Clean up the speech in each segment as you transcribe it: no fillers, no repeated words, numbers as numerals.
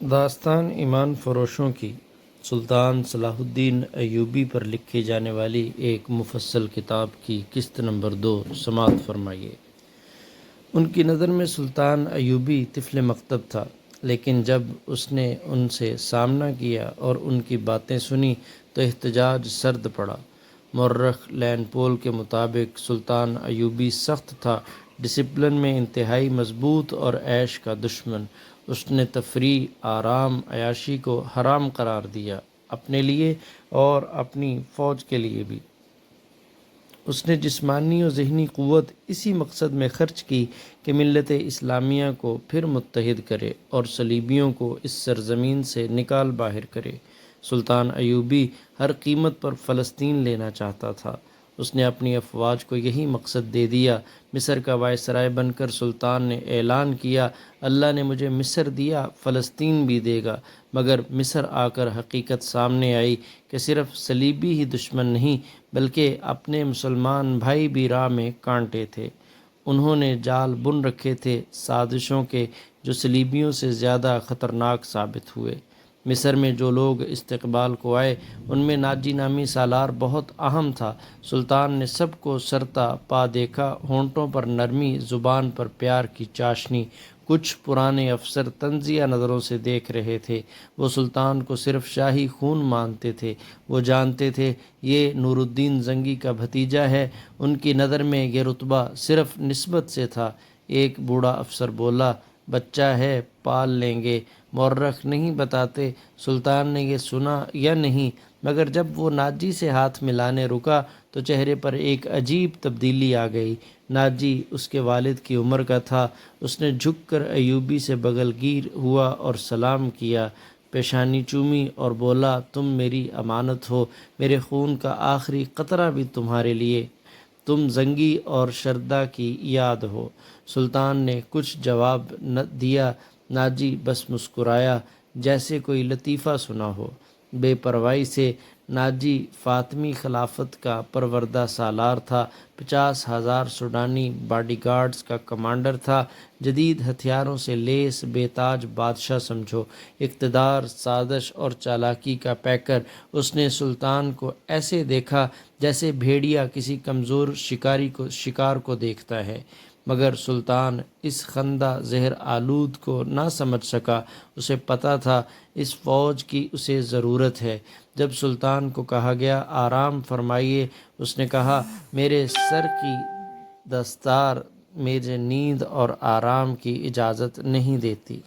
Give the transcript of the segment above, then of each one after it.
داستان ایمان فروشوں کی سلطان صلاح الدین ایوبی پر لکھی جانے والی ایک مفصل کتاب کی قسط نمبر 2 سماعت فرمائیے۔ ان کی نظر میں سلطان ایوبی طفل مکتب تھا، لیکن جب اس نے ان سے سامنا کیا اور ان کی باتیں سنی تو احتجاج سرد پڑا۔ مورخ لین پول کے مطابق سلطان ایوبی سخت تھا، ڈسپلن میں انتہائی مضبوط اور عیش کا دشمن۔ اس نے تفریح، آرام، عیاشی کو حرام قرار دیا، اپنے لیے اور اپنی فوج کے لیے بھی۔ اس نے جسمانی و ذہنی قوت اسی مقصد میں خرچ کی کہ ملت اسلامیہ کو پھر متحد کرے اور صلیبیوں کو اس سرزمین سے نکال باہر کرے۔ سلطان ایوبی ہر قیمت پر فلسطین لینا چاہتا تھا۔ اس نے اپنی افواج کو یہی مقصد دے دیا۔ مصر کا وائسرائے بن کر سلطان نے اعلان کیا، اللہ نے مجھے مصر دیا، فلسطین بھی دے گا۔ مگر مصر آ کر حقیقت سامنے آئی کہ صرف صلیبی ہی دشمن نہیں بلکہ اپنے مسلمان بھائی بھی راہ میں کانٹے تھے۔ انہوں نے جال بن رکھے تھے سازشوں کے جو صلیبیوں سے زیادہ خطرناک ثابت ہوئے۔ مصر میں جو لوگ استقبال کو آئے ان میں ناجی نامی سالار بہت اہم تھا۔ سلطان نے سب کو سرتا پا دیکھا، ہونٹوں پر نرمی، زبان پر پیار کی چاشنی۔ کچھ پرانے افسر طنزیہ نظروں سے دیکھ رہے تھے۔ وہ سلطان کو صرف شاہی خون مانتے تھے۔ وہ جانتے تھے یہ نور الدین زنگی کا بھتیجا ہے۔ ان کی نظر میں یہ رتبہ صرف نسبت سے تھا۔ ایک بوڑھا افسر بولا، بچہ ہے، پال لیں گے، مورخ نہیں بتاتے سلطان نے یہ سنا یا نہیں، مگر جب وہ ناجی سے ہاتھ ملانے رکا تو چہرے پر ایک عجیب تبدیلی آ گئی۔ ناجی اس کے والد کی عمر کا تھا۔ اس نے جھک کر ایوبی سے بغل گیر ہوا اور سلام کیا، پیشانی چومی اور بولا، تم میری امانت ہو، میرے خون کا آخری قطرہ بھی تمہارے لیے، تم زنگی اور شردا کی یاد ہو۔ سلطان نے کچھ جواب نہ دیا۔ ناجی بس مسکرایا جیسے کوئی لطیفہ سنا ہو۔ بے پرواہی سے ناجی فاطمی خلافت کا پروردہ سالار تھا، 50,000 سوڈانی باڈی گارڈز کا کمانڈر تھا، جدید ہتھیاروں سے لیس بے تاج بادشاہ سمجھو، اقتدار، سازش اور چالاکی کا پیکر۔ اس نے سلطان کو ایسے دیکھا جیسے بھیڑیا کسی کمزور شکار کو دیکھتا ہے، مگر سلطان اس خندہ زہر آلود کو نہ سمجھ سکا۔ اسے پتہ تھا اس فوج کی اسے ضرورت ہے۔ جب سلطان کو کہا گیا آرام فرمائیے، اس نے کہا، میرے سر کی دستار مجھے نیند اور آرام کی اجازت نہیں دیتی۔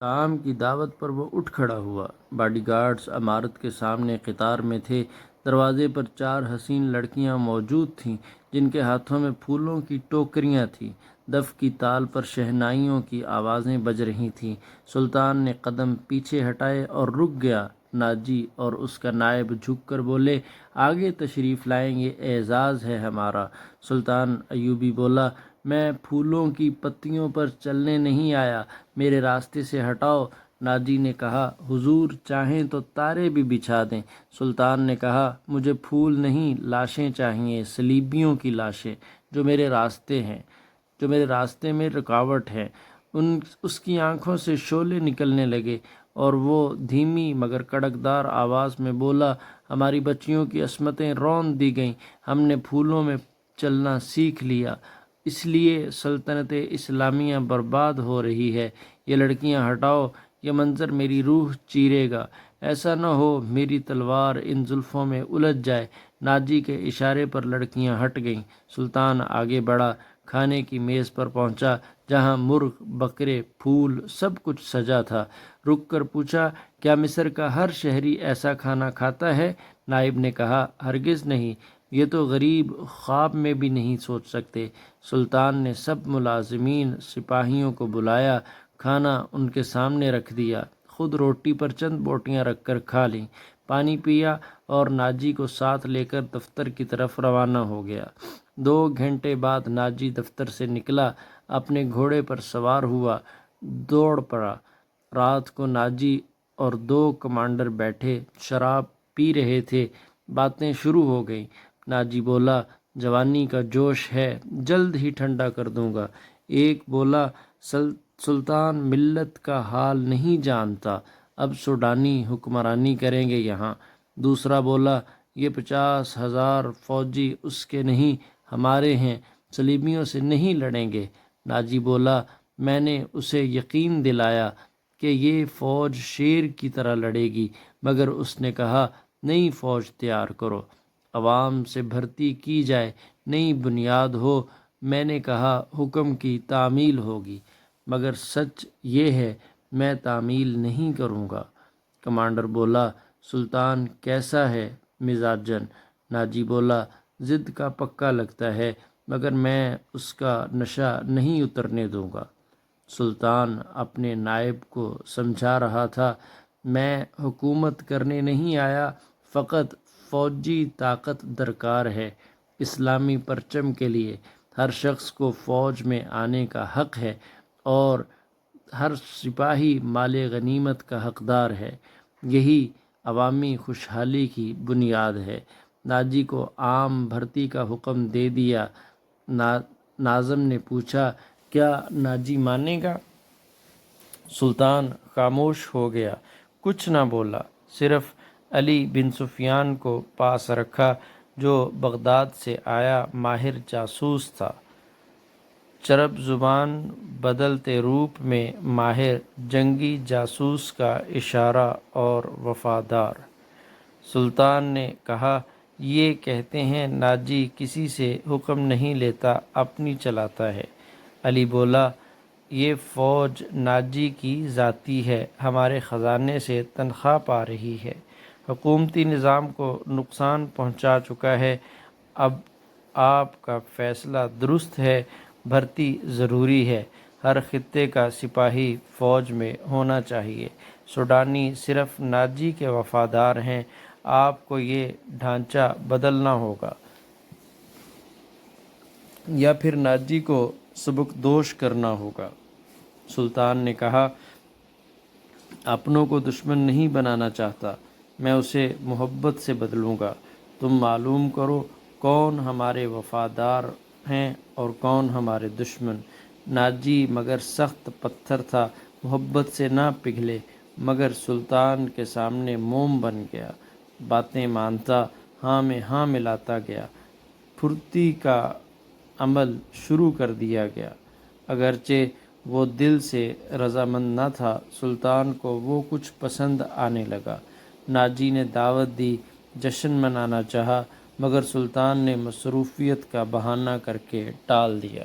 کام کی دعوت پر وہ اٹھ کھڑا ہوا۔ باڈی گارڈز عمارت کے سامنے قطار میں تھے۔ دروازے پر 4 حسین لڑکیاں موجود تھیں جن کے ہاتھوں میں پھولوں کی ٹوکریاں تھیں۔ دف کی تال پر شہنائیوں کی آوازیں بج رہی تھیں۔ سلطان نے قدم پیچھے ہٹائے اور رک گیا۔ ناجی اور اس کا نائب جھک کر بولے، آگے تشریف لائیں، یہ اعزاز ہے ہمارا۔ سلطان ایوبی بولا، میں پھولوں کی پتیوں پر چلنے نہیں آیا، میرے راستے سے ہٹاؤ۔ ناجی نے کہا، حضور چاہیں تو تارے بھی بچھا دیں۔ سلطان نے کہا، مجھے پھول نہیں، لاشیں چاہیے، صلیبیوں کی لاشیں جو میرے راستے میں رکاوٹ ہیں۔ اس کی آنکھوں سے شعلے نکلنے لگے اور وہ دھیمی مگر کڑکدار آواز میں بولا، ہماری بچیوں کی عصمتیں رون دی گئیں، ہم نے پھولوں میں چلنا سیکھ لیا، اس لیے سلطنت اسلامیہ برباد ہو رہی ہے۔ یہ لڑکیاں ہٹاؤ، یہ منظر میری روح چیرے گا، ایسا نہ ہو میری تلوار ان زلفوں میں الجھ جائے۔ ناجی کے اشارے پر لڑکیاں ہٹ گئیں۔ سلطان آگے بڑھا، کھانے کی میز پر پہنچا جہاں مرغ، بکرے، پھول، سب کچھ سجا تھا۔ رک کر پوچھا، کیا مصر کا ہر شہری ایسا کھانا کھاتا ہے؟ نائب نے کہا، ہرگز نہیں، یہ تو غریب خواب میں بھی نہیں سوچ سکتے۔ سلطان نے سب ملازمین سپاہیوں کو بلایا، کھانا ان کے سامنے رکھ دیا، خود روٹی پر چند بوٹیاں رکھ کر کھا لیں، پانی پیا اور ناجی کو ساتھ لے کر دفتر کی طرف روانہ ہو گیا۔ 2 گھنٹے بعد ناجی دفتر سے نکلا، اپنے گھوڑے پر سوار ہوا، دوڑ پڑا۔ رات کو ناجی اور 2 کمانڈر بیٹھے شراب پی رہے تھے، باتیں شروع ہو گئیں۔ ناجی بولا، جوانی کا جوش ہے، جلد ہی ٹھنڈا کر دوں گا۔ ایک بولا، سلطان ملت کا حال نہیں جانتا، اب سوڈانی حکمرانی کریں گے یہاں۔ دوسرا بولا، یہ 50,000 فوجی اس کے نہیں ہمارے ہیں، صلیبیوں سے نہیں لڑیں گے۔ ناجی بولا، میں نے اسے یقین دلایا کہ یہ فوج شیر کی طرح لڑے گی، مگر اس نے کہا نئی فوج تیار کرو، عوام سے بھرتی کی جائے، نئی بنیاد ہو۔ میں نے کہا حکم کی تعمیل ہوگی، مگر سچ یہ ہے میں تعمیل نہیں کروں گا۔ کمانڈر بولا، سلطان کیسا ہے مزاجن؟ ناجی بولا، ضد کا پکا لگتا ہے، مگر میں اس کا نشہ نہیں اترنے دوں گا۔ سلطان اپنے نائب کو سمجھا رہا تھا، میں حکومت کرنے نہیں آیا، فقط فوجی طاقت درکار ہے۔ اسلامی پرچم کے لیے ہر شخص کو فوج میں آنے کا حق ہے اور ہر سپاہی مال غنیمت کا حقدار ہے، یہی عوامی خوشحالی کی بنیاد ہے۔ ناجی کو عام بھرتی کا حکم دے دیا۔ ناظم نے پوچھا، کیا ناجی مانے گا؟ سلطان خاموش ہو گیا، کچھ نہ بولا، صرف علی بن سفیان کو پاس رکھا جو بغداد سے آیا ماہر جاسوس تھا، چرب زبان، بدلتے روپ میں ماہر، جنگی جاسوس کا اشارہ اور وفادار۔ سلطان نے کہا، یہ کہتے ہیں ناجی کسی سے حکم نہیں لیتا، اپنی چلاتا ہے۔ علی بولا، یہ فوج ناجی کی ذاتی ہے، ہمارے خزانے سے تنخواہ پا رہی ہے، حکومتی نظام کو نقصان پہنچا چکا ہے۔ اب آپ کا فیصلہ درست ہے، بھرتی ضروری ہے، ہر خطے کا سپاہی فوج میں ہونا چاہیے۔ سوڈانی صرف ناجی کے وفادار ہیں، آپ کو یہ ڈھانچہ بدلنا ہوگا یا پھر ناجی کو سبکدوش کرنا ہوگا۔ سلطان نے کہا، اپنوں کو دشمن نہیں بنانا چاہتا، میں اسے محبت سے بدلوں گا۔ تم معلوم کرو کون ہمارے وفادار ہیں اور کون ہمارے دشمن۔ ناجی مگر سخت پتھر تھا، محبت سے نہ پگھلے، مگر سلطان کے سامنے موم بن گیا، باتیں مانتا، ہاں میں ہاں ملاتا گیا، پھرتی کا عمل شروع کر دیا گیا۔ اگرچہ وہ دل سے رضامند نہ تھا، سلطان کو وہ کچھ پسند آنے لگا۔ ناجی نے دعوت دی، جشن منانا چاہا، مگر سلطان نے مصروفیت کا بہانہ کر کے ٹال دیا۔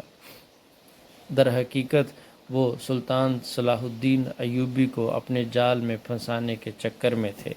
در حقیقت وہ سلطان صلاح الدین ایوبی کو اپنے جال میں پھنسانے کے چکر میں تھے۔